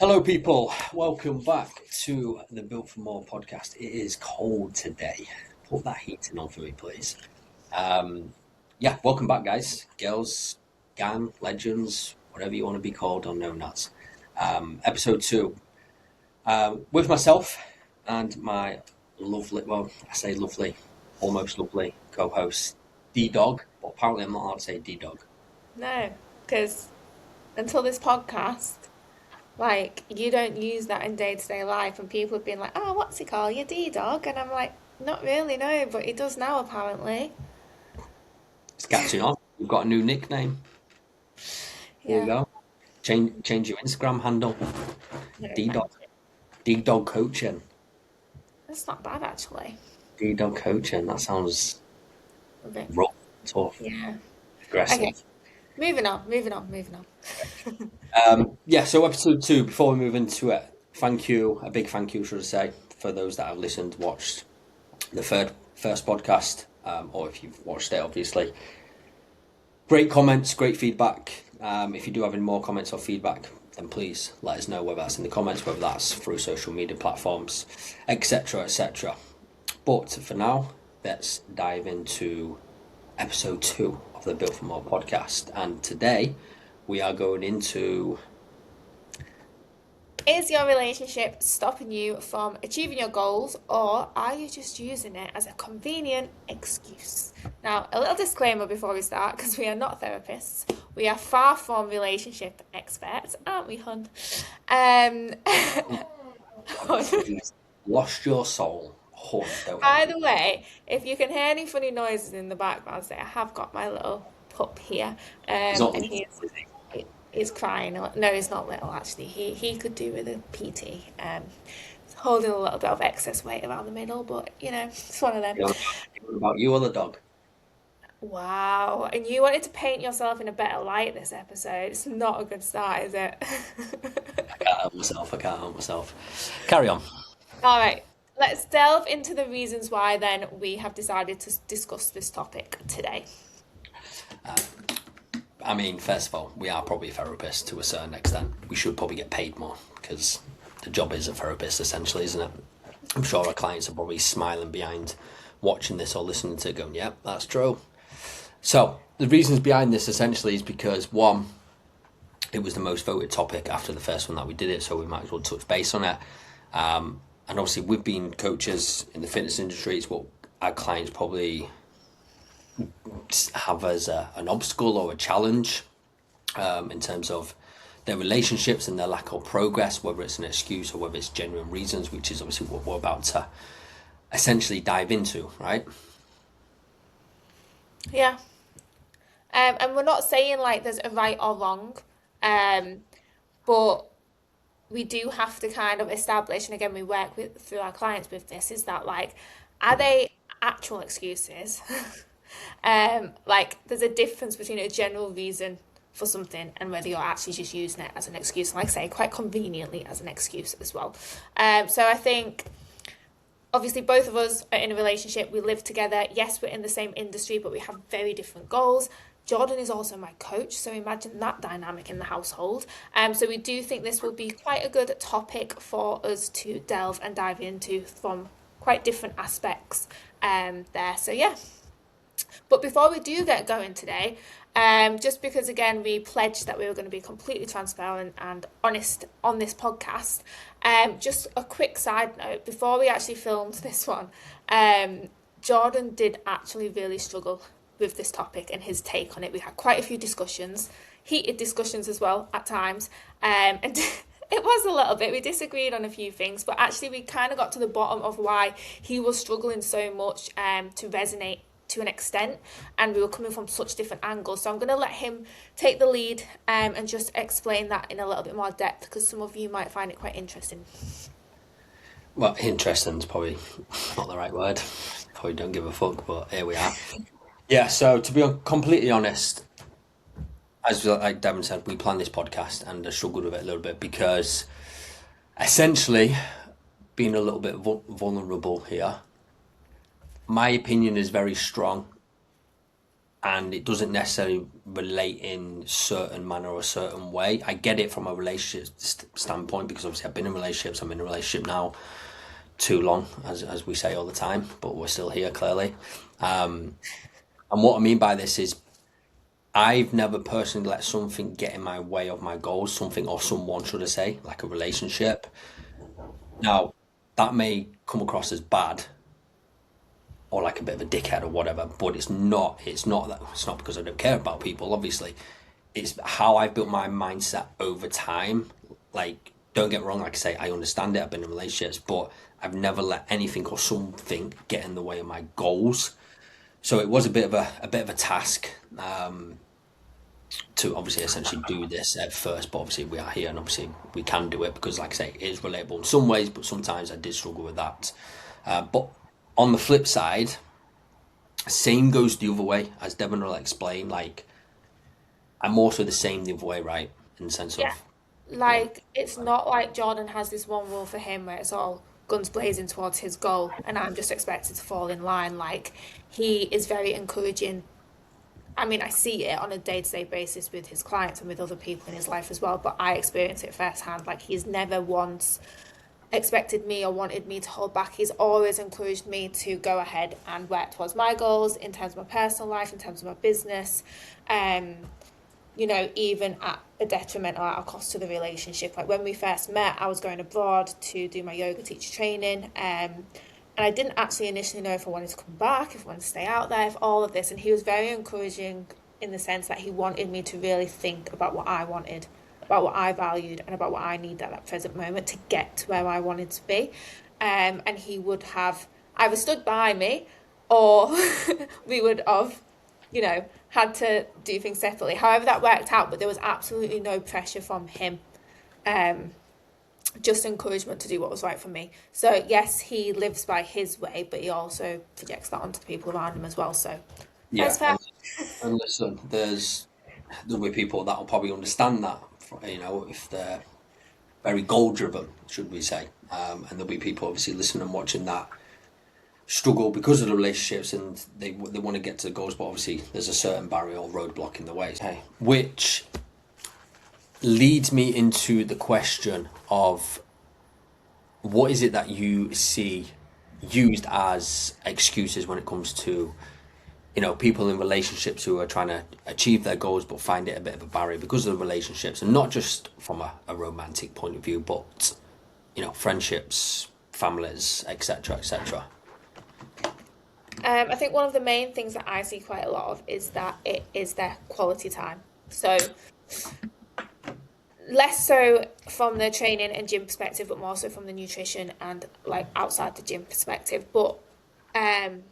Hello, people. Welcome back to the Built for More podcast. It is cold today. Put that heating on for me, please. Welcome back, guys, girls, gang, legends, whatever you want to be called or known as. Episode 2 with myself and my lovely, well, I say lovely, almost lovely co-host D Dog, but apparently I'm not allowed to say D Dog. No, because until this podcast, like you don't use that in day-to-day life, and people have been like, "Oh, what's he called? Your D-dog?" And I'm like, "Not really, no, but he does now apparently." It's catching on. We've got a new nickname. Here we Yeah, go. Change your Instagram handle. no, D thank Dog. you. D Dog Coaching. That's not bad actually. D Dog Coaching. That sounds A bit, rough, tough, yeah. Okay, aggressive. moving on. So episode 2, before we move into it, a big thank you, should I say, for those that have listened, watched the first podcast, or if you've watched it, obviously. Great comments, great feedback. If you do have any more comments or feedback, then please let us know, whether that's in the comments, whether that's through social media platforms, etc., etc. But for now, let's dive into episode 2 of the Built for More podcast. And today we are going into. Is your relationship stopping you from achieving your goals, or are you just using it as a convenient excuse? Now, a little disclaimer before we start, because we are not therapists. We are far from relationship experts, aren't we, hun? Um, Lost your soul. Oh, don't By ever. the way, if you can hear any funny noises in the background, say I have got my little pup here, He's not and listening, is he? he's crying. No, he's not little actually. He could do with a PT. He's holding a little bit of excess weight around the middle, but it's one of them. What about you or the dog? Wow, and you wanted to paint yourself in a better light this episode. It's not a good start, is it? I can't help myself. I can't help myself. Carry on. All right, let's delve into the reasons why then we have decided to discuss this topic today. I mean, first of all, we are probably therapists to a certain extent. We should probably get paid more because the job is a therapist, essentially, isn't it? I'm sure our clients are probably smiling behind watching this or listening to it going, yep, that's true. So, the reasons behind this essentially is because, one, it was the most voted topic after the first one that we did it, so we might as well touch base on it. And obviously, we've been coaches in the fitness industry. It's what our clients probably have as an obstacle or a challenge in terms of their relationships and their lack of progress, whether it's an excuse or whether it's genuine reasons, which is obviously what we're about to essentially dive into, right? Yeah. And we're not saying like there's a right or wrong, but we do have to kind of establish, and again, we work with through our clients with this, is that like, are they actual excuses? Like, there's a difference between a general reason for something and whether you're actually just using it as an excuse, and like I say, quite conveniently as an excuse as well. So I think obviously both of us are in a relationship, we live together, yes, we're in the same industry, but we have very different goals. Jordan is also my coach, so imagine that dynamic in the household. So we do think this will be quite a good topic for us to delve and dive into from quite different aspects there. So yeah. But before we do get going today, just because again we pledged that we were going to be completely transparent and honest on this podcast, just a quick side note before we actually filmed this one, Jordan did actually really struggle with this topic and his take on it. We had quite a few discussions, heated discussions as well at times, and it was a little bit. We disagreed on a few things, but actually we kind of got to the bottom of why he was struggling so much to resonate to an extent, and we were coming from such different angles. So I'm going to let him take the lead and just explain that in a little bit more depth, because some of you might find it quite interesting. Well, interesting is probably not the right word. Probably don't give a fuck, but here we are. Yeah, so to be completely honest, as like Devon said, we planned this podcast and I struggled with it a little bit because essentially being a little bit vulnerable here, my opinion is very strong and it doesn't necessarily relate in certain manner or a certain way. I get it from a relationship standpoint, because obviously I've been in relationships. I'm in a relationship now too long, as we say all the time, but we're still here clearly. And what I mean by this is I've never personally let something get in my way of my goals, something or someone, should I say, like a relationship. Now, that may come across as bad or like a bit of a dickhead or whatever, but it's not because I don't care about people, obviously. It's how I've built my mindset over time. Like, don't get me wrong, like I say, I understand it, I've been in relationships, but I've never let anything or something get in the way of my goals. So it was a bit of a task, to obviously essentially do this at first, but obviously we are here and obviously we can do it, because like I say, it is relatable in some ways, but sometimes I did struggle with that. But on the flip side, same goes the other way, as Devon will explain. Like, I'm also the same the other way, right? In the sense Yeah. of, yeah, Like, it's not like Jordan has this one rule for him where it's all guns blazing towards his goal and I'm just expected to fall in line. Like, he is very encouraging. I mean, I see it on a day-to-day basis with his clients and with other people in his life as well, but I experience it firsthand. Like, he's never once expected me or wanted me to hold back. He's always encouraged me to go ahead and work towards my goals in terms of my personal life, in terms of my business. Um, even at a detriment or at a cost to the relationship. Like when we first met, I was going abroad to do my yoga teacher training. And I didn't actually initially know if I wanted to come back, if I wanted to stay out there, if all of this. And he was very encouraging in the sense that he wanted me to really think about what I wanted, about what I valued, and about what I needed at that present moment to get to where I wanted to be. And he would have either stood by me or we would have had to do things separately. However, that worked out, but there was absolutely no pressure from him. Um, just encouragement to do what was right for me. So yes, he lives by his way, but he also projects that onto the people around him as well. So that's yeah. fair. And listen, there'll be people that will probably understand that, if they're very goal driven, should we say. And there'll be people obviously listening and watching that struggle because of the relationships, and they want to get to the goals, but obviously there's a certain barrier or roadblock in the way. Okay. Which leads me into the question of, what is it that you see used as excuses when it comes to, people in relationships who are trying to achieve their goals but find it a bit of a barrier because of the relationships, and not just from a romantic point of view, but friendships, families, etc., etc. I think one of the main things that I see quite a lot of is that it is their quality time. So less so from the training and gym perspective, but more so from the nutrition and like outside the gym perspective. But um,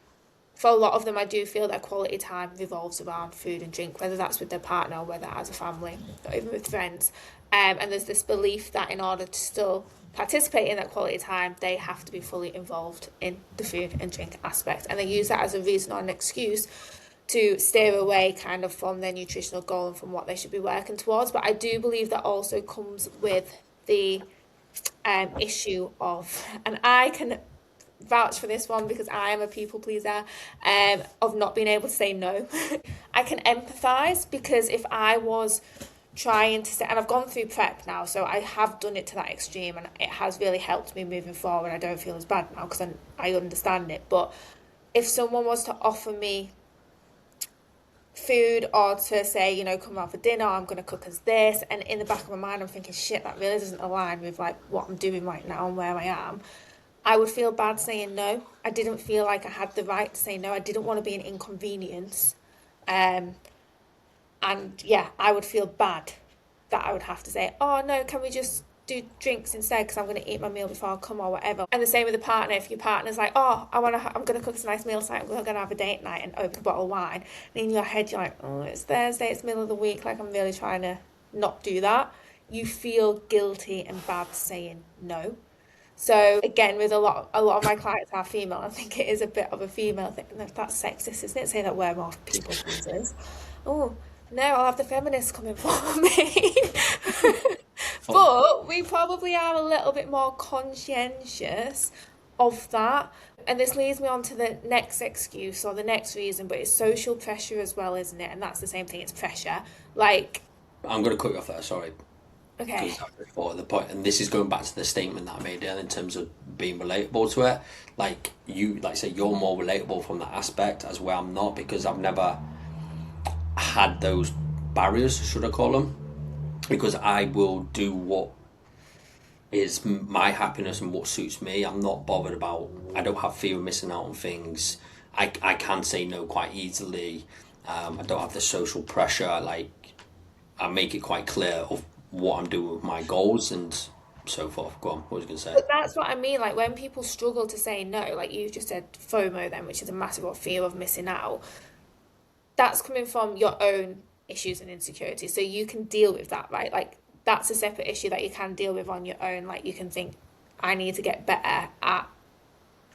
for a lot of them, I do feel that quality time revolves around food and drink, whether that's with their partner or whether as a family or even with friends. And there's this belief that in order to still participate in that quality time, they have to be fully involved in the food and drink aspect. And they use that as a reason or an excuse to steer away kind of from their nutritional goal and from what they should be working towards. But I do believe that also comes with the issue of, and I can vouch for this one because I am a people pleaser, of not being able to say no. I can empathise because if I was trying to say, and I've gone through prep now, so I have done it to that extreme and it has really helped me moving forward. I don't feel as bad now because I understand it. But if someone was to offer me food or to say, come out for dinner, I'm going to cook us this, and in the back of my mind I'm thinking, shit, that really doesn't align with like what I'm doing right now and where I am, I would feel bad saying no. I didn't feel like I had the right to say no. I didn't want to be an inconvenience. And yeah, I would feel bad that I would have to say, oh no, can we just do drinks instead because I'm going to eat my meal before I come or whatever. And the same with the partner. If your partner's like, oh, I'm going to cook a nice meal tonight, we're going to have a date night and open a bottle of wine. And in your head, you're like, oh, it's Thursday, it's middle of the week, like I'm really trying to not do that. You feel guilty and bad saying no. So again, with a lot of my clients are female. I think it is a bit of a female thing. That's sexist, isn't it? Saying that we're more people pleasers. Oh no, I'll have the feminists coming for me. Oh, But we probably are a little bit more conscientious of that. And this leads me on to the next excuse or the next reason, but it's social pressure as well, isn't it? And that's the same thing, it's pressure. Like, I'm going to cut you off there, sorry, okay, because I just thought of the point, and this is going back to the statement that I made earlier in terms of being relatable to it. Like you, like say, you're more relatable from that aspect, as where I'm not, because I've never had those barriers, should I call them? Because I will do what is my happiness and what suits me. I'm not bothered about. I don't have fear of missing out on things. I can say no quite easily. I don't have the social pressure. Like I make it quite clear of what I'm doing with my goals and so forth. Go on. What was I going to say? but that's what I mean. Like when people struggle to say no, like you just said FOMO then, which is a massive fear of missing out, that's coming from your own issues and insecurities. So you can deal with that, right? Like that's a separate issue that you can deal with on your own. Like you can think, I need to get better at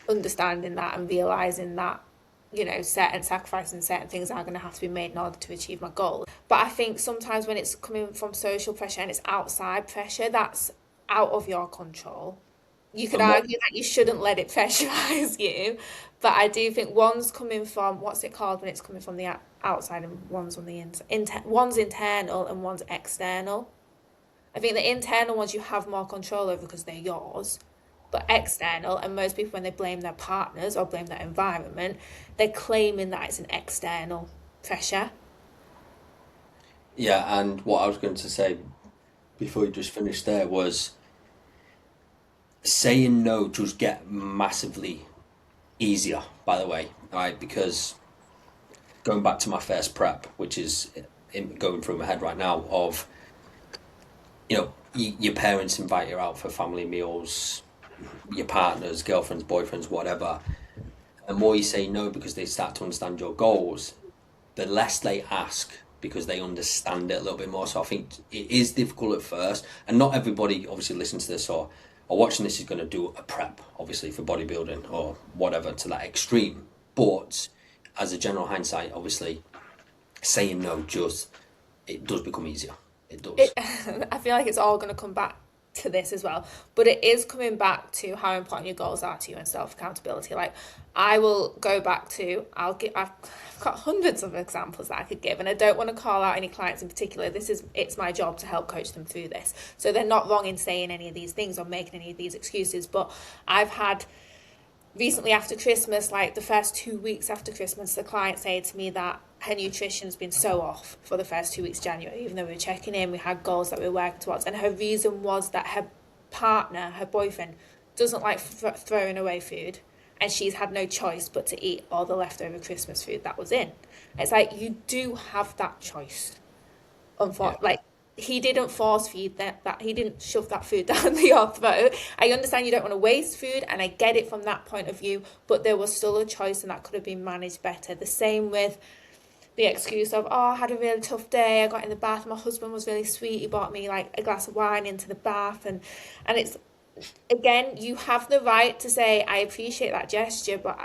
understanding that and realizing that, you know, certain sacrifices and certain things are going to have to be made in order to achieve my goal. But I think sometimes when it's coming from social pressure and it's outside pressure, that's out of your control. You could And what? argue that you shouldn't let it pressurize you, but I do think one's coming from what's it called when it's coming from the outside and one's on the inside. One's internal and one's external. I think the internal ones you have more control over because they're yours, but external, and most people when they blame their partners or blame their environment, they're claiming that it's an external pressure. Yeah, and what I was going to say before you just finished there was saying no just get massively easier. By the way, right? Because going back to my first prep, which is going through my head right now, of your parents invite you out for family meals, your partners, girlfriends, boyfriends, whatever. The more you say no because they start to understand your goals, the less they ask because they understand it a little bit more. So I think it is difficult at first, and not everybody obviously listens to this or watching this is going to do a prep, obviously for bodybuilding or whatever to that extreme. But as a general hindsight, obviously saying no just it does become easier. It It, does. I feel like it's all going to come back to this as well, but it is coming back to how important your goals are to you and self accountability. Like, I will go back to, I've got hundreds of examples that I could give, and I don't want to call out any clients in particular. It's my job to help coach them through this. So they're not wrong in saying any of these things or making any of these excuses, but I've had recently after Christmas, like the first 2 weeks after Christmas, the client said to me that her nutrition's been so off for the first 2 weeks of January, even though we were checking in, we had goals that we were working towards. And her reason was that her partner, her boyfriend, doesn't like throwing away food. And she's had no choice but to eat all the leftover Christmas food that was in. It's like, you do have that choice. Yeah. Like, he didn't force feed that he didn't shove that food down your throat. I understand you don't want to waste food, and I get it from that point of view, but there was still a choice and that could have been managed better. The same with the excuse of, oh, I had a really tough day, I got in the bath, my husband was really sweet, he bought me like a glass of wine into the bath, and it's, again, you have the right to say, I appreciate that gesture, but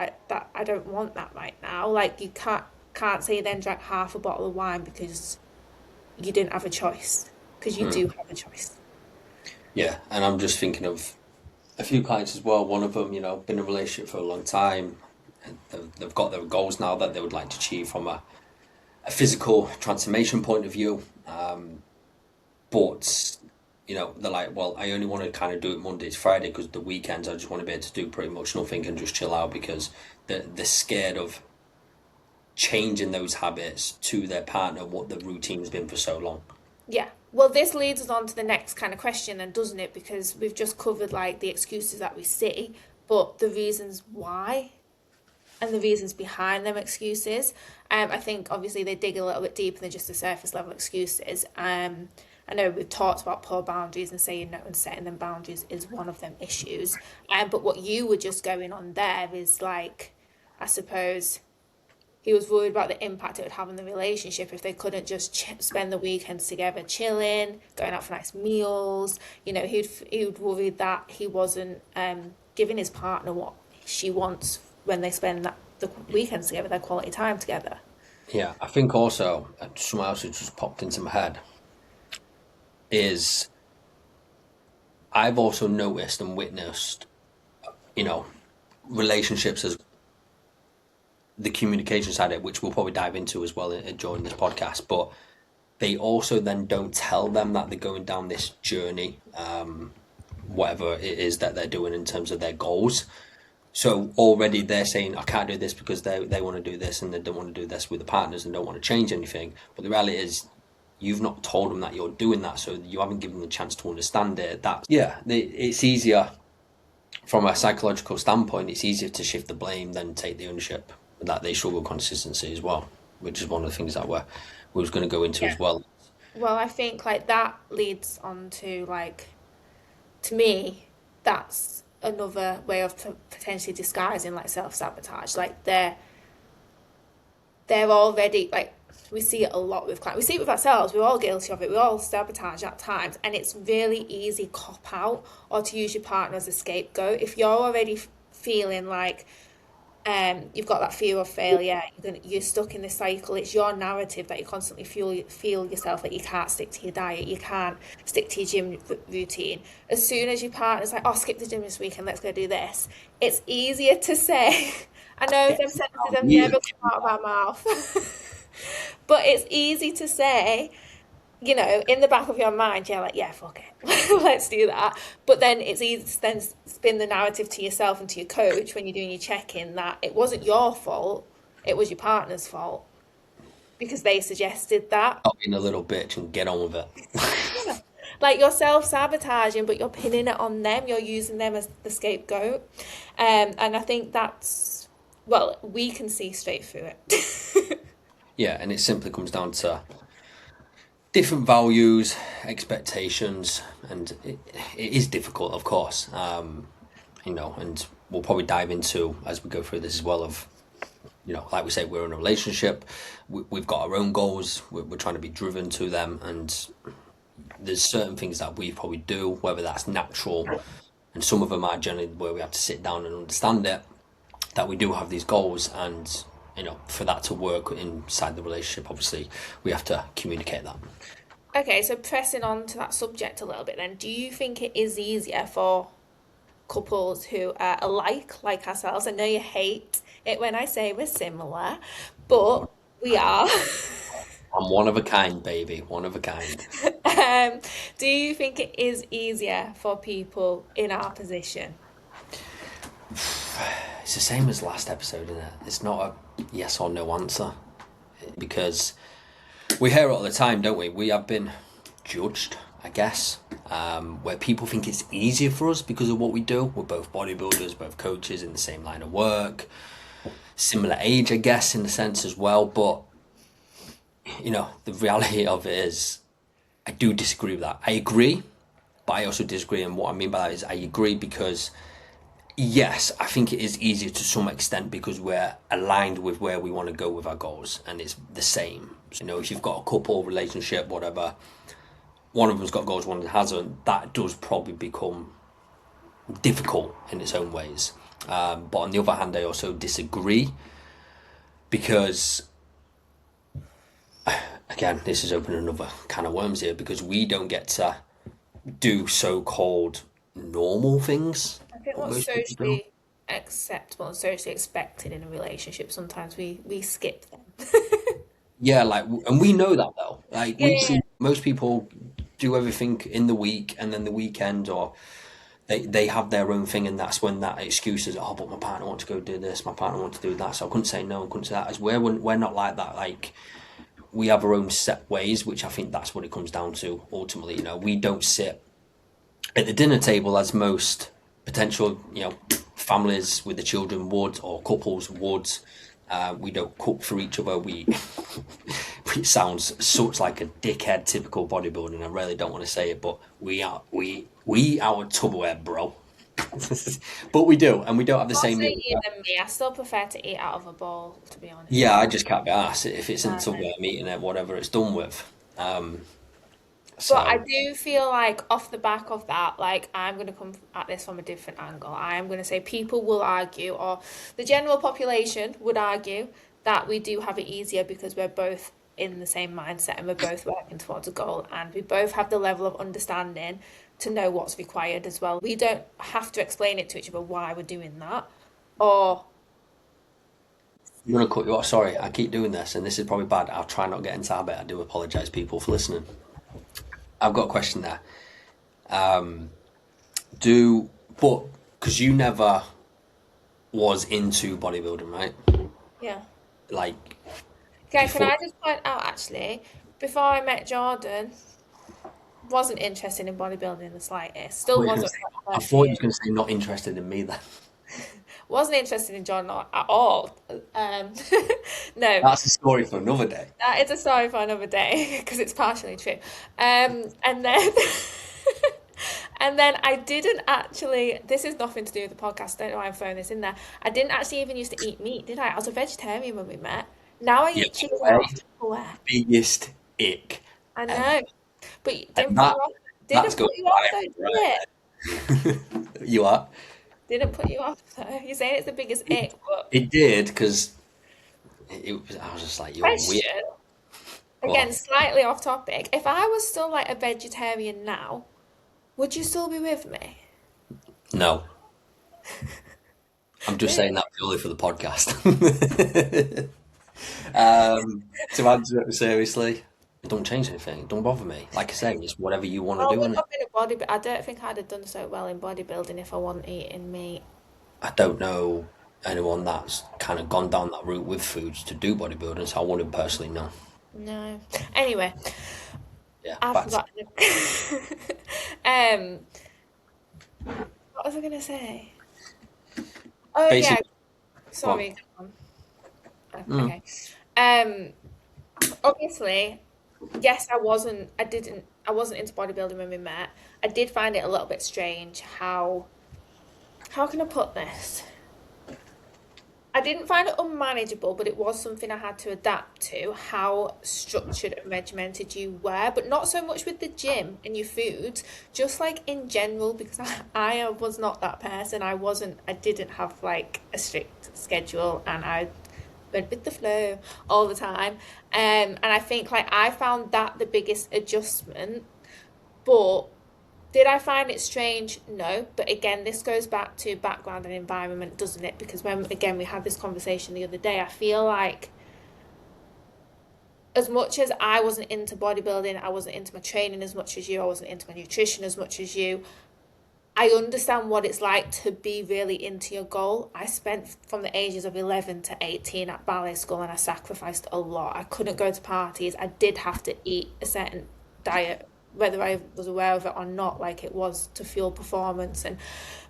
I don't want that right now. Like, you can't say you then drank half a bottle of wine because you didn't have a choice, because you do have a choice. Yeah, and I'm just thinking of a few clients as well. One of them, been in a relationship for a long time, and they've got their goals now that they would like to achieve from a physical transformation point of view. But they're like, well, I only want to kind of do it Monday to Friday because the weekends I just want to be able to do pretty much nothing and just chill out because they're scared of changing those habits to their partner, what the routine's been for so long. Yeah. Well, this leads us on to the next kind of question, then, doesn't it? Because we've just covered like the excuses that we see, but the reasons why and the reasons behind them excuses. I think obviously they dig a little bit deeper than just the surface level excuses. I know we've talked about poor boundaries and saying no and setting them boundaries is one of them issues. But what you were just going on there is like, I suppose he was worried about the impact it would have on the relationship if they couldn't just spend the weekends together chilling, going out for nice meals. He'd worried that he wasn't giving his partner what she wants when they spend the weekends together, their quality time together. Yeah, I think also something else that just popped into my head is I've also noticed and witnessed, you know, relationships as the communication side of it, which we'll probably dive into as well during this podcast, but they also then don't tell them that they're going down this journey, whatever it is that they're doing in terms of their goals. So already they're saying, I can't do this because they want to do this and they don't want to do this with the partners and don't want to change anything. But the reality is, you've not told them that you're doing that, so you haven't given them the chance to understand it. It's easier from a psychological standpoint. It's easier to shift the blame than take the ownership. That they struggle with consistency as well, which is one of the things that we was going to go into as well. Well, I think like that leads on to like, to me, that's another way of potentially disguising like self-sabotage. Like they're already like, we see it a lot with clients. We see it with ourselves. We're all guilty of it. We all sabotage at times, and it's really easy cop out or to use your partner as a scapegoat. If you're already feeling like you've got that fear of failure, you're stuck in this cycle. It's your narrative that you constantly feel yourself that you can't stick to your diet, you can't stick to your gym routine. As soon as your partner's like, oh, skip the gym this weekend, let's go do this, it's easier to say. I know them sentences have never come out of our mouth, but it's easy to say, you know, in the back of your mind, you're like, yeah, fuck it, let's do that. But then it's easy to then spin the narrative to yourself and to your coach when you're doing your check-in that it wasn't your fault, it was your partner's fault because they suggested that. Stop being a little bitch and get on with it. Like you're self-sabotaging, but you're pinning it on them. You're using them as the scapegoat. And I think that's, well, we can see straight through it. Yeah, and it simply comes down to different values, expectations, and it is difficult, of course. You know, and we'll probably dive into as we go through this as well of, you know, like we say, we're in a relationship, we've got our own goals, we're trying to be driven to them, and there's certain things that we probably do, whether that's natural, and some of them are generally where we have to sit down and understand it, that we do have these goals, and you know, for that to work inside the relationship, obviously, we have to communicate that. Okay, so pressing on to that subject a little bit then, do you think it is easier for couples who are alike, like ourselves? I know you hate it when I say we're similar, but we are. I'm one of a kind, baby, one of a kind. Do you think it is easier for people in our position? It's the same as last episode, isn't it? It's not a yes or no answer, because we hear it all the time, don't we? We have been judged, I guess, where people think it's easier for us because of what we do. We're both bodybuilders, both coaches in the same line of work, similar age, I guess, in the sense as well. But, you know, the reality of it is I do disagree with that. I agree, but I also disagree. And what I mean by that is I agree because, yes, I think it is easier to some extent because we're aligned with where we want to go with our goals, and it's the same. So, you know, if you've got a couple relationship, whatever, one of them's got goals, one hasn't, that does probably become difficult in its own ways. But on the other hand, I also disagree because, again, this is opening another can of worms here, because we don't get to do so-called normal things. I think what's socially acceptable and socially expected in a relationship, sometimes we skip them. Yeah, like, and we know that though. Like, we Yeah. see most people do everything in the week, and then the weekend, or they have their own thing, and that's when that excuse is, oh, but my partner wants to go do this, my partner wants to do that, so I couldn't say no, I couldn't say that. As we're not like that. Like, we have our own set ways, which I think that's what it comes down to ultimately. You know, we don't sit at the dinner table as most potential, you know, families with the children would, or couples would. We don't cook for each other. It sounds such like a dickhead typical bodybuilding. I really don't want to say it, but we our Tupperware, bro. But we do, and we don't have the same Mostly meal. you than me. I still prefer to eat out of a bowl, to be honest. Yeah, I just can't be arsed if it's in No. Tupperware, I'm eating it, whatever it's done with. But I So do feel like off the back of that, like I'm going to come at this from a different angle. I am going to say people will argue, or the general population would argue, that we do have it easier because we're both in the same mindset and we're both working towards a goal, and we both have the level of understanding to know what's required as well. We don't have to explain it to each other why we're doing that. or I'm gonna cut you off. Sorry, I keep doing this, and this is probably bad. I'll try not to get into habit. I do apologise, people, for listening. I've got a question there. But because you never was into bodybuilding, right? yeah. Like Okay, can before. I just point out actually, before I met Jordan, wasn't interested in bodybuilding in the slightest. Still wasn't for I the first thought you year. was gonna say not interested in me then. Wasn't interested in Jordan at all. No, That's a story for another day. that is a story for another day because it's partially true. And then and then I didn't actually. This is nothing to do with the podcast. Don't know why I'm throwing this in there. I didn't actually even used to eat meat, did I? I was a vegetarian when we met. Now I Yeah, eat chicken way off Tupperware. biggest ick I ever. know, but And didn't put you off. that's Didn't going put you off though, viral did it? right there. You are. Didn't put you off though. You're saying it's the biggest It, ick, but it did because I was just like, you're weird. question. Go on. Again, slightly off topic. If I was still like a vegetarian now, would you still be with me? No, I'm just saying that purely for the podcast. To answer it seriously, it don't change anything. It don't bother me. Like I say, it's whatever you want I to do, would and have been a body, but I don't think I'd have done so well in bodybuilding if I wasn't eating meat. I don't know anyone that's kind of gone down that route with foods to do bodybuilding, so I wouldn't personally know. No. Anyway, Yeah, I but forgot. um, what was I gonna say? Oh yeah, basically, go on. sorry. Go on. Oh, okay. Um, obviously, yes, I wasn't into bodybuilding when we met. I did find it a little bit strange how can I put this? I didn't find it unmanageable, but it was something I had to adapt to, how structured and regimented you were, but not so much with the gym and your foods, just like in general, because I was not that person. I didn't have like a strict schedule and I went with the flow all the time. And I think like I found that the biggest adjustment, but did I find it strange? No. But again, this goes back to background and environment, doesn't it? Because when, again, we had this conversation the other day, I feel like as much as I wasn't into bodybuilding, I wasn't into my training as much as you, I wasn't into my nutrition as much as you, I understand what it's like to be really into your goal. I spent from the ages of 11 to 18 at ballet school and I sacrificed a lot. I couldn't go to parties. I did have to eat a certain diet, whether I was aware of it or not, like it was to fuel performance. And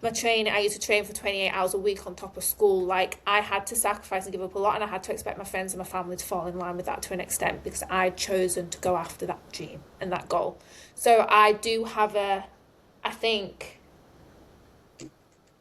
my training, I used to train for 28 hours a week on top of school. Like I had to sacrifice and give up a lot, and I had to expect my friends and my family to fall in line with that to an extent because I'd chosen to go after that dream and that goal. So I do have I think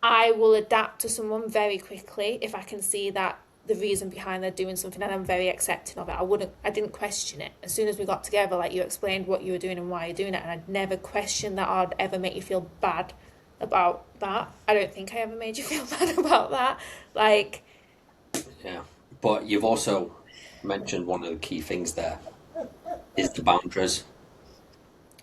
I will adapt to someone very quickly if I can see that the reason behind they're doing something and I'm very accepting of it. I didn't question it. As soon as we got together, like you explained what you were doing and why you're doing it, and I'd never questioned that or I'd ever make you feel bad about that. I don't think I ever made you feel bad about that. Like, Yeah, but you've also mentioned one of the key things there is the boundaries.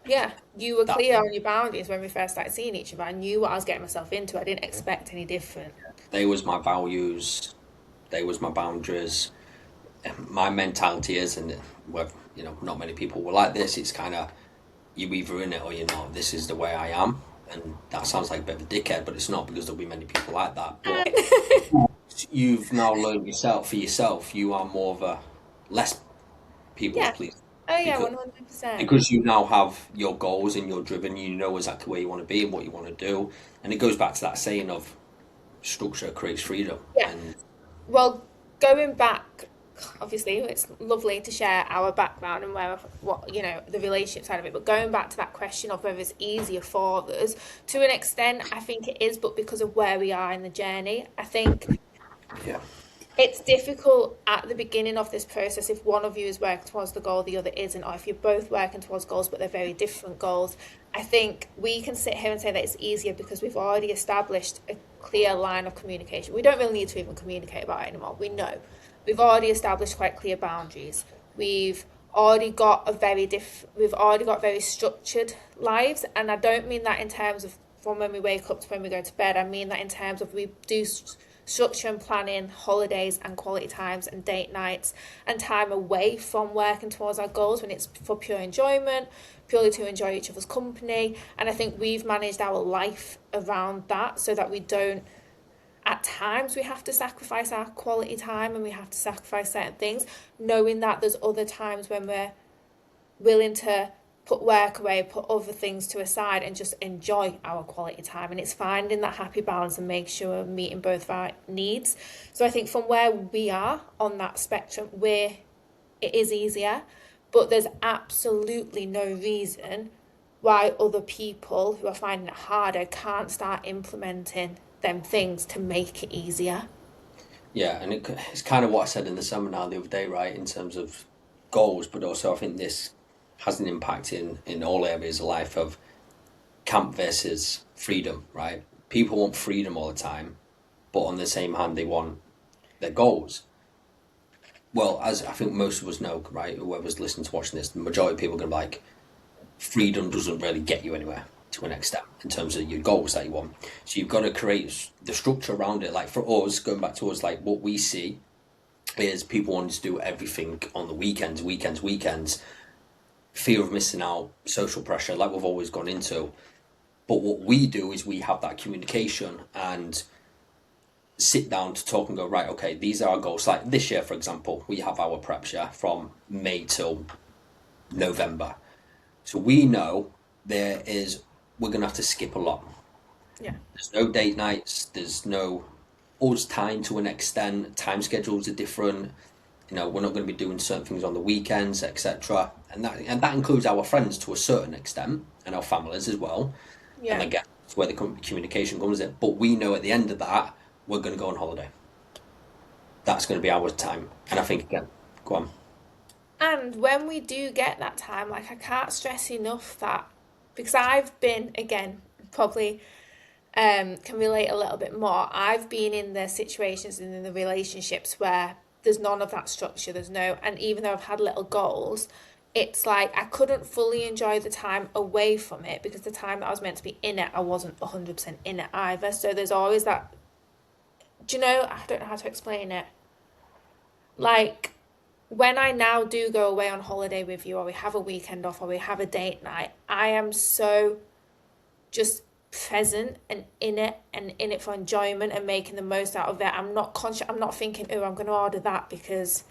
yeah, you were That clear on your boundaries when we first started seeing each other. I knew what I was getting myself into. I didn't expect any different. they was my values, they was my boundaries. My mentality is, and whether not many people were like this. It's kind of you either in it or you're not. This is the way I am, and that sounds like a bit of a dickhead, but it's not because there'll be many people like that. But you've now learned yourself for yourself. You are more of a less people Yeah. pleaser Oh yeah, because 100%. you now have your goals and you're driven. You know exactly where you want to be and what you want to do, and it goes back to that saying of structure creates freedom. Yeah. And Well, going back, obviously, it's lovely to share our background and the relationship side of it. But going back to that question of whether it's easier for us, to an extent, I think it is, but because of where we are in the journey, I think yeah, it's difficult at the beginning of this process if one of you is working towards the goal, the other isn't, or if you're both working towards goals, but they're very different goals. I think we can sit here and say that it's easier because we've already established a clear line of communication. We don't really need to even communicate about it anymore. We know. We've already established quite clear boundaries. We've already got we've already got very structured lives, and I don't mean that in terms of from when we wake up to when we go to bed. I mean that in terms of we do structure and planning holidays and quality times and date nights and time away from working towards our goals when it's for pure enjoyment, purely to enjoy each other's company. And I think we've managed our life around that so that we don't, at times we have to sacrifice our quality time and we have to sacrifice certain things, knowing that there's other times when we're willing to put work away, put other things to a side and just enjoy our quality time. And it's finding that happy balance and make sure we're meeting both of our needs. So I think from where we are on that spectrum, where it is easier, but there's absolutely no reason why other people who are finding it harder can't start implementing them things to make it easier. Yeah, and it's kind of what I said in the seminar the other day, right, in terms of goals, but also I think this has an impact in all areas of life of camp versus freedom, right? People want freedom all the time, but on the same hand, they want their goals. Well, as I think most of us know, right, whoever's listening to watching this, the majority of people are going to be like, freedom doesn't really get you anywhere to an extent in terms of your goals that you want. So you've got to create the structure around it. Like for us, going back to us, like what we see is people wanting to do everything on the weekends, fear of missing out, social pressure, like we've always gone into. But what we do is we have that communication and sit down to talk and go, right, okay, these are our goals. Like this year, for example, we have our prep year from May till November. So we know we're going to have to skip a lot. Yeah. There's no date nights, there's no us time to an extent, time schedules are different. You know, we're not going to be doing certain things on the weekends, etc. And that includes our friends to a certain extent and our families as well. Yeah. And again, it's where the communication comes in. But we know at the end of that, we're going to go on holiday. That's going to be our time. And I think, again, go on. And when we do get that time, like I can't stress enough that, because I've been, again, probably can relate a little bit more. I've been in the situations and in the relationships where there's none of that structure. And even though I've had little goals, it's like I couldn't fully enjoy the time away from it because the time that I was meant to be in it, I wasn't 100% in it either. So there's always that, do you know, I don't know how to explain it. Like, when I now do go away on holiday with you, or we have a weekend off, or we have a date night, I am so just present and in it for enjoyment and making the most out of it. I'm not conscious. I'm not thinking, oh, I'm going to order that because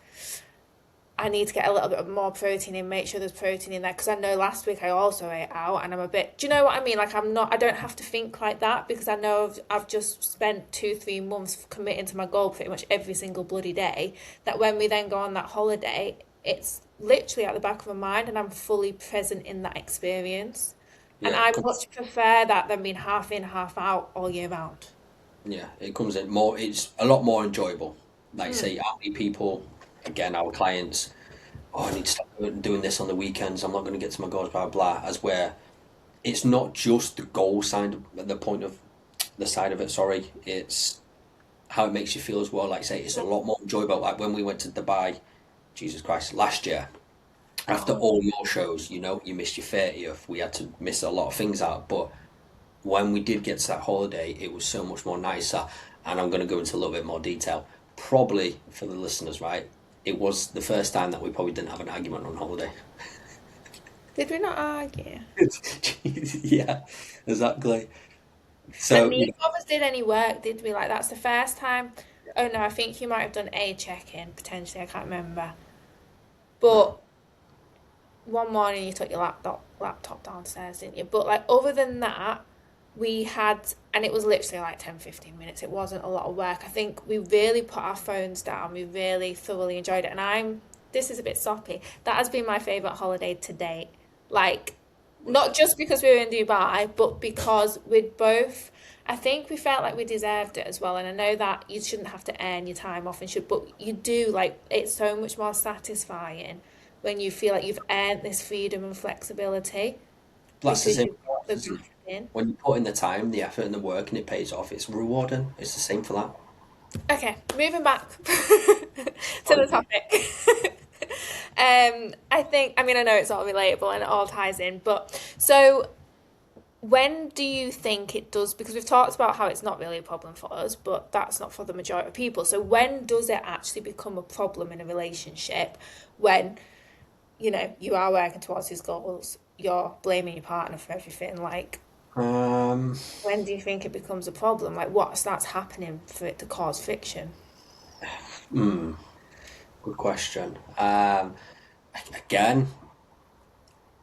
I need to get a little bit more protein in, make sure there's protein in there. Because I know last week I also ate out and I'm a bit, do you know what I mean? Like I don't have to think like that because I know I've just spent 2-3 months committing to my goal pretty much every single bloody day. That when we then go on that holiday, it's literally at the back of my mind and I'm fully present in that experience. And Yeah, I much prefer that than being half in, half out all year round. yeah, it comes in more. It's a lot more enjoyable. Like say, how many people, again, our clients, oh, I need to stop doing this on the weekends. I'm not going to get to my goals, blah blah. As where it's not just the goal side, the point of the side of it. Sorry, it's how it makes you feel as well. Like say, it's a lot more enjoyable. Like when we went to Dubai, Jesus Christ, last year. After all your shows, you know, you missed your 30th. We had to miss a lot of things out, but when we did get to that holiday, it was so much more nicer. And I'm going to go into a little bit more detail. Probably for the listeners, right? It was the first time that we probably didn't have an argument on holiday. Did we not argue? Yeah, exactly. And So, neither of us did any work, did we? Like, that's the first time. Oh no, I think you might have done a check-in, potentially, I can't remember. But one morning you took your laptop downstairs, didn't you? But like other than that, we had, and it was literally like 10-15 minutes. It wasn't a lot of work. I think we really put our phones down. We really thoroughly enjoyed it. And this is a bit soppy. That has been my favourite holiday to date. Like, not just because we were in Dubai, but because we'd both, I think we felt like we deserved it as well. And I know that you shouldn't have to earn your time off but you do, like, it's so much more satisfying when you feel like you've earned this freedom and flexibility that's the because same. you've got the graft in. When you put in the time, the effort, and the work, and it pays off, it's rewarding. It's the same for that. Okay, moving back to the topic. I think, I mean, I know it's all relatable and it all ties in, but so when do you think it does? Because we've talked about how it's not really a problem for us, but that's not for the majority of people. So when does it actually become a problem in a relationship when, you are working towards these goals, you're blaming your partner for everything? Like, Um, when do you think it becomes a problem? Like, what starts happening for it to cause friction? Good question. Again,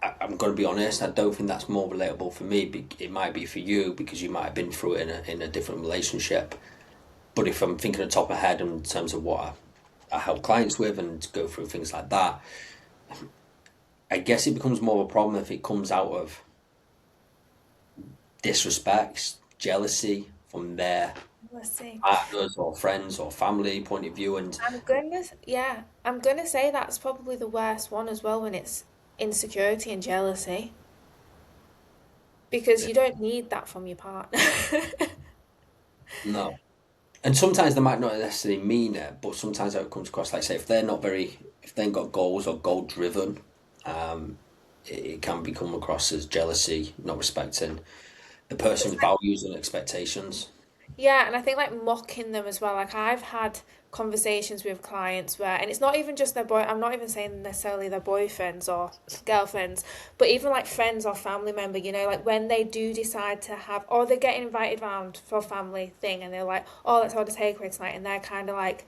I'm going to be honest. I don't think that's more relatable for me. It might be for you because you might have been through it in a different relationship. But if I'm thinking on top of my head in terms of what I help clients with and go through things like that, I guess it becomes more of a problem if it comes out of disrespect, jealousy from their Let's see. partners or friends or family point of view. And I'm gonna say that's probably the worst one as well when it's insecurity and jealousy, because you don't need that from your partner. no. And sometimes they might not necessarily mean it, but sometimes how it comes across, like say, if they ain't got goals or goal driven, it can become across as jealousy, not respecting the person's values and expectations. Yeah, and I think like mocking them as well. Like I've had conversations with clients where, and it's not even just their boy, I'm not even saying necessarily their boyfriends or girlfriends, but even like friends or family member, like when they do decide to have, or they're getting invited round for a family thing and they're like, oh, let's order takeaway tonight. And they're kind of like,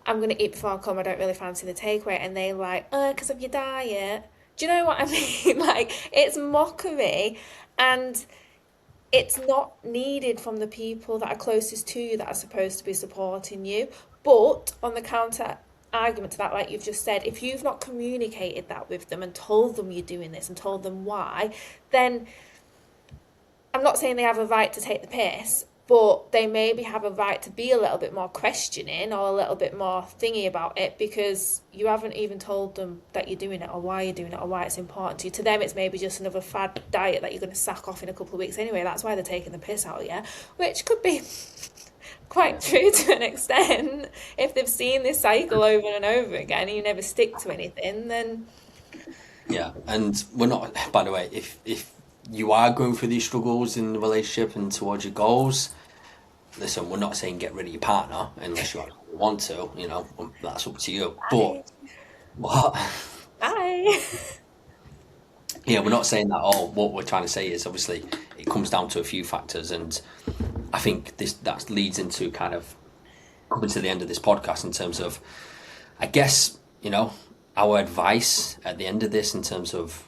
I'm going to eat before I come. I don't really fancy the takeaway. And they like, because of your diet. Do you know what I mean? Like, it's mockery. And it's not needed from the people that are closest to you that are supposed to be supporting you. But on the counter argument to that, like you've just said, if you've not communicated that with them and told them you're doing this and told them why, then I'm not saying they have a right to take the piss, but they maybe have a right to be a little bit more questioning or a little bit more thingy about it because you haven't even told them that you're doing it or why you're doing it or why it's important to you. To them, it's maybe just another fad diet that you're going to sack off in a couple of weeks anyway. That's why they're taking the piss out of you, which could be quite true to an extent. If they've seen this cycle over and over again and you never stick to anything, then Yeah, and we're not. By the way, if you are going through these struggles in the relationship and towards your goals, listen, we're not saying get rid of your partner unless you actually want to. That's up to you. But bye. what? Bye. Yeah, we're not saying that. Oh, what we're trying to say is obviously it comes down to a few factors, and I think that leads into kind of coming to the end of this podcast in terms of, I guess, our advice at the end of this in terms of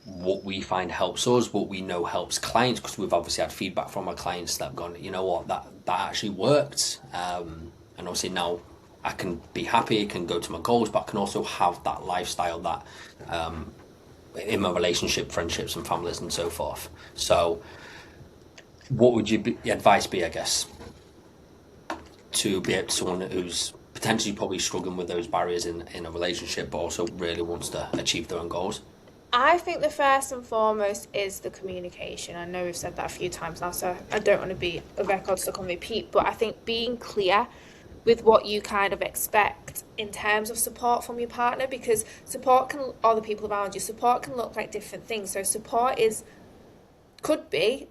what we find helps us, what we know helps clients, because we've obviously had feedback from our clients that have gone, you know what, that actually worked, and obviously now I can be happy, I can go to my goals, but I can also have that lifestyle that in my relationship, friendships, and families, and so forth. So, what would your advice be, I guess, to be someone who's potentially probably struggling with those barriers in a relationship, but also really wants to achieve their own goals? I think the first and foremost is the communication. I know we've said that a few times now, so I don't want to be a record stuck on repeat, but I think being clear with what you kind of expect in terms of support from your partner, because support can, or the people around you, support can look like different things. So support could be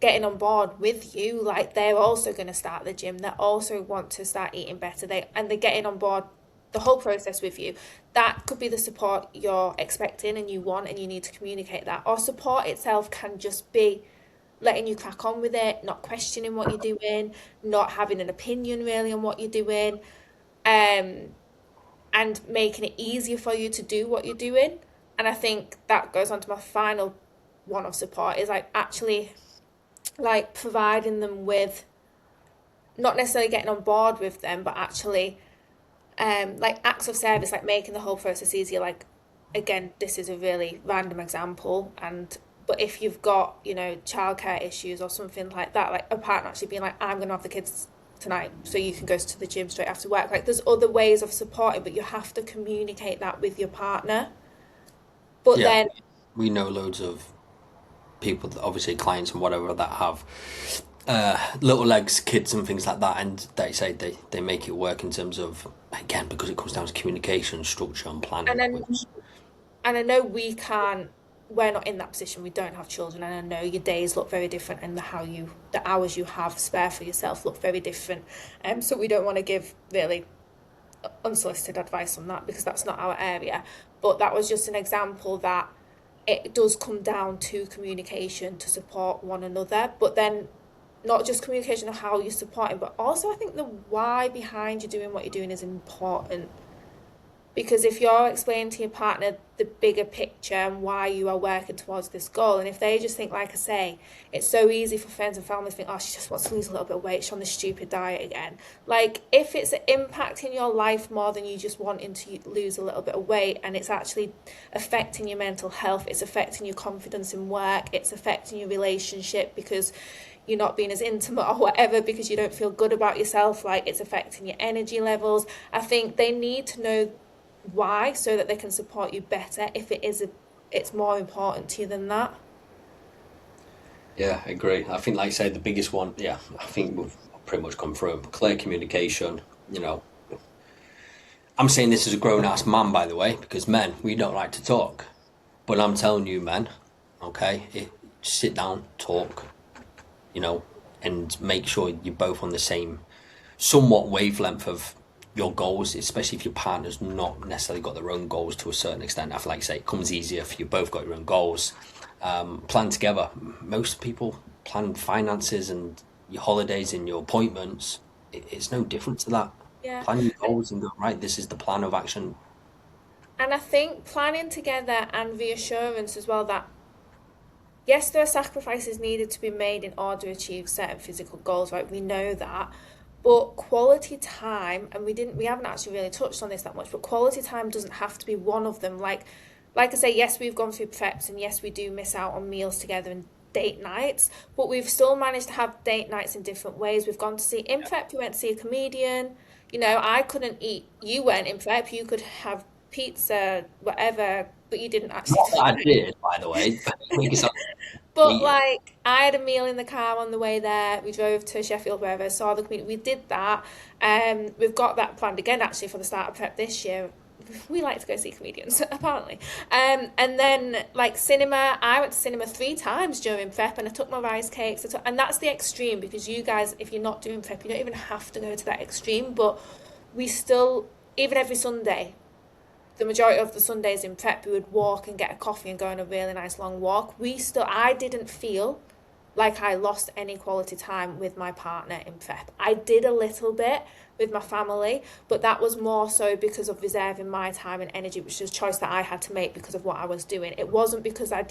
getting on board with you, like they're also going to start the gym, they also want to start eating better, they're getting on board the whole process with you. That could be the support you're expecting and you want, and you need to communicate that. Or support itself can just be letting you crack on with it, not questioning what you're doing, not having an opinion really on what you're doing, and making it easier for you to do what you're doing. And I think that goes on to my final one of support, is like actually like providing them with, not necessarily getting on board with them, but actually like acts of service, like making the whole process easier. Like, again, this is a really random example, but if you've got, childcare issues or something like that, like a partner actually being like, I'm going to have the kids tonight so you can go to the gym straight after work. Like, there's other ways of supporting, but you have to communicate that with your partner. But Yeah, then, we know loads of people, obviously clients and whatever, that have little legs, kids, and things like that, and they say they make it work in terms of, again, because it comes down to communication, structure, and planning. and then, and I know we can't we're not in that position. We don't have children, and I know your days look very different, and the hours you have spare for yourself look very different. So we don't want to give really unsolicited advice on that because that's not our area. But that was just an example that it does come down to communication to support one another, but then not just communication of how you're supporting, but also I think the why behind you doing what you're doing is important. Because if you're explaining to your partner the bigger picture and why you are working towards this goal, and if they just think, like I say, it's so easy for friends and family to think, oh, she just wants to lose a little bit of weight, she's on this stupid diet again. Like, if it's impacting your life more than you just wanting to lose a little bit of weight, and it's actually affecting your mental health, it's affecting your confidence in work, it's affecting your relationship because you're not being as intimate or whatever because you don't feel good about yourself, like it's affecting your energy levels, I think they need to know why so that they can support you better if it's more important to you than that. Yeah, I agree. I think, like I say, the biggest one, yeah, I think we've pretty much come through it. Clear communication, you know. I'm saying this as a grown ass man, by the way, because men, we don't like to talk. But I'm telling you, men, okay, sit down, talk, you know, and make sure you're both on the same somewhat wavelength of your goals, especially if your partner's not necessarily got their own goals to a certain extent. I feel like, say, it comes easier if you both got your own goals. Plan together. Most people plan finances and your holidays and your appointments. It's no different to that. Yeah. Plan your goals and go, right, this is the plan of action. And I think planning together and reassurance as well that yes, there are sacrifices needed to be made in order to achieve certain physical goals, right? We know that. But quality time, and we haven't actually really touched on this that much, but quality time doesn't have to be one of them. Like I say, yes, we've gone through preps, and yes, we do miss out on meals together and date nights, but we've still managed to have date nights in different ways. We've gone to see in prep, you went to see a comedian. You know, I couldn't eat. You went in prep, you could have pizza, whatever, but you didn't actually. Not that I did, by the way. But like, I had a meal in the car on the way there. We drove to Sheffield, wherever, saw the community. We did that. We've got that planned again, actually, for the start of prep this year. We like to go see comedians, apparently. And then, like, cinema. I went to cinema 3 times during prep, and I took my rice cakes. And that's the extreme, because you guys, if you're not doing prep, you don't even have to go to that extreme. But we still, even every Sunday, the majority of the Sundays in prep, we would walk and get a coffee and go on a really nice long walk. I didn't feel like I lost any quality time with my partner in prep. I did a little bit with my family, but that was more so because of reserving my time and energy, which was a choice that I had to make because of what I was doing. It wasn't because I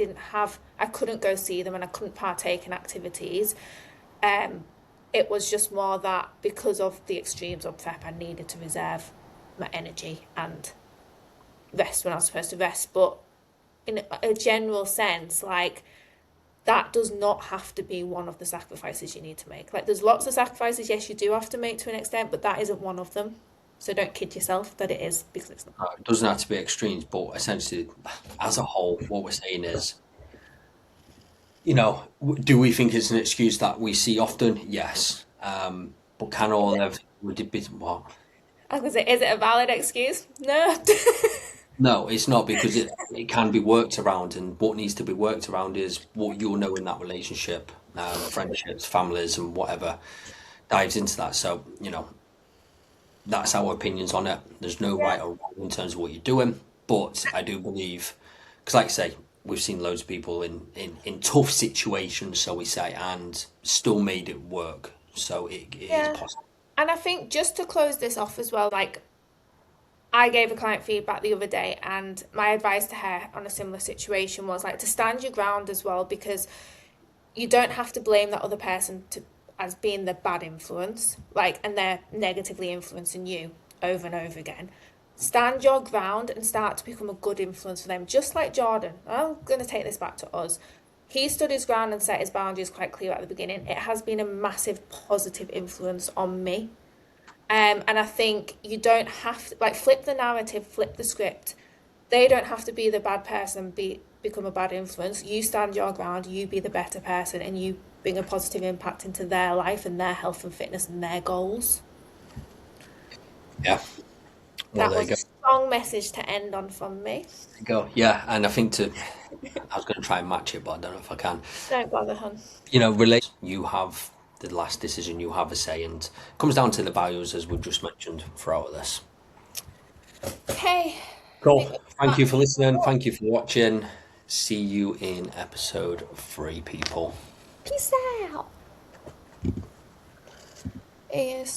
couldn't go see them and I couldn't partake in activities. It was just more that because of the extremes of prep, I needed to reserve my energy and rest when I was supposed to rest. But in a general sense, like, that does not have to be one of the sacrifices you need to make. Like, there's lots of sacrifices, yes, you do have to make to an extent, but that isn't one of them. So don't kid yourself that it is, because it's not. No, it doesn't have to be extremes, but essentially, as a whole, what we're saying is, you know, do we think it's an excuse that we see often? Yes. But can all of would it be what? I was gonna say, is it a valid excuse? No. No, it's not, because it can be worked around, and what needs to be worked around is what you'll know in that relationship, friendships, families, and whatever dives into that. So, you know, that's our opinions on it. There's no Yeah. right or wrong in terms of what you're doing, but I do believe, because like I say, we've seen loads of people in tough situations, so we say, and still made it work. So it is Yeah. possible. And I think just to close this off as well, like, I gave a client feedback the other day, and my advice to her on a similar situation was like to stand your ground as well, because you don't have to blame that other person as being the bad influence, like, and they're negatively influencing you over and over again. Stand your ground and start to become a good influence for them, just like Jordan. I'm going to take this back to us. He stood his ground and set his boundaries quite clear at the beginning. It has been a massive positive influence on me. And I think you don't have to, like, flip the narrative, flip the script. They don't have to be the bad person and become a bad influence. You stand your ground, you be the better person, and you bring a positive impact into their life and their health and fitness and their goals. Yeah. Well, That there you was go. a strong message to end on from me. Go. Yeah, and I think I was going to try and match it, but I don't know if I can. Don't bother, hun. Relate. You have the last decision. You have a say, and it comes down to the values as we've just mentioned throughout this. Okay. Cool. Thank you for listening. Thank you for watching. See you in episode 3, people. Peace out. Yes.